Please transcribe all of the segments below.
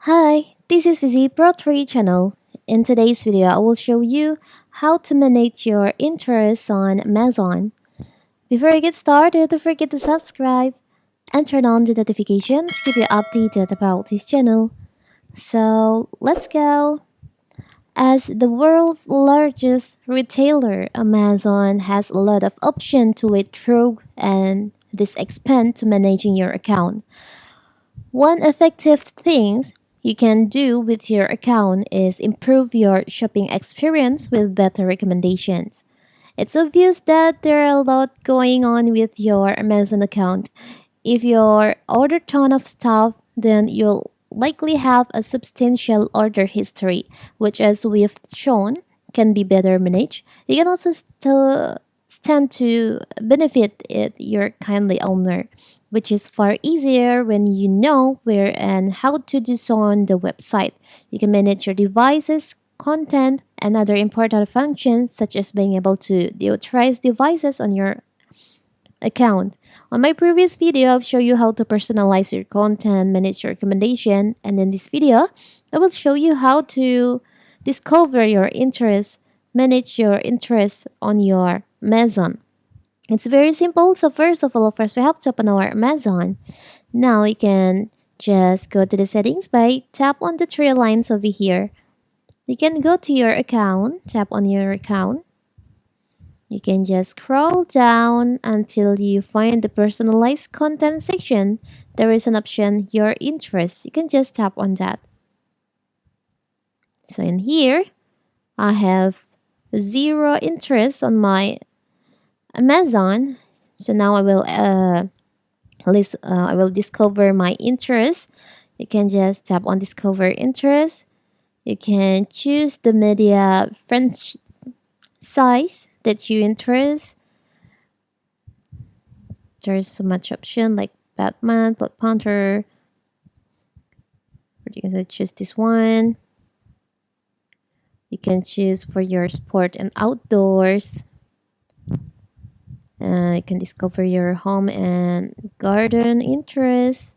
Hi, this is Vizi Pro 3 channel. In today's video, I will show you how to manage your interests on Amazon. Before I get started, don't forget to subscribe and turn on the notifications to keep you updated about this channel. So, let's go! As the world's largest retailer, Amazon has a lot of options to wade through and this expand to managing your account. One effective thing you can do with your account is improve your shopping experience with better recommendations. It's obvious that there are a lot going on with your Amazon account. If you order ton of stuff, then you'll likely have a substantial order history, which as we've shown can be better managed. You can also still stand to benefit it your kindly owner, which is far easier when you know where and how to do so on the website. You can manage your devices, content, and other important functions such as being able to deauthorize devices on your account. On my previous video, I've shown you how to personalize your content, manage your recommendation, and in this video, I will show you how to discover your interests, manage your interests on your Amazon. It's very simple. So first we have to open our Amazon. Now you can just go to the settings by tap on the three lines over here. You can go to your account, tap on your account. You can just scroll down until you find the personalized content section. There is an option, your interests. You can just tap on that. So in here, I have zero interest on my Amazon. So now I will discover my interest. You can just tap on discover interest. You can choose the media French size that you interest. There's so much option like Batman, Black Panther. You can choose this one. You can choose for your sport and outdoors. You can discover your home and garden interests.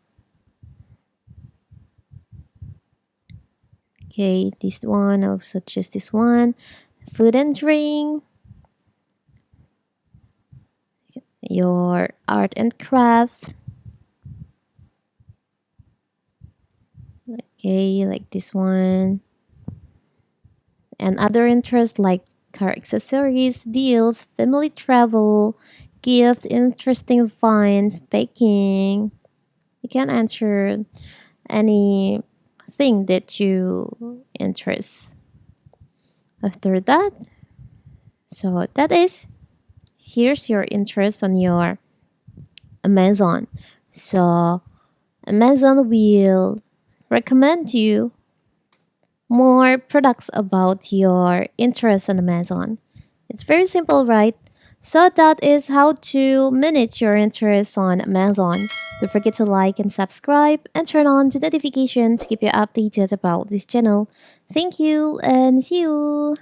Okay, this one, I also choose this one. Food and drink. Your art and craft. Okay, like this one. And other interests like car accessories, deals, family travel, gift, interesting finds, baking. You can answer anything that you interest. After that, so that is here's your interest on your Amazon. So Amazon will recommend you more products about your interest on Amazon. It's very simple, right? So that is how to manage your interests on Amazon. Don't forget to like and subscribe and turn on the notification to keep you updated about this channel. Thank you and see you.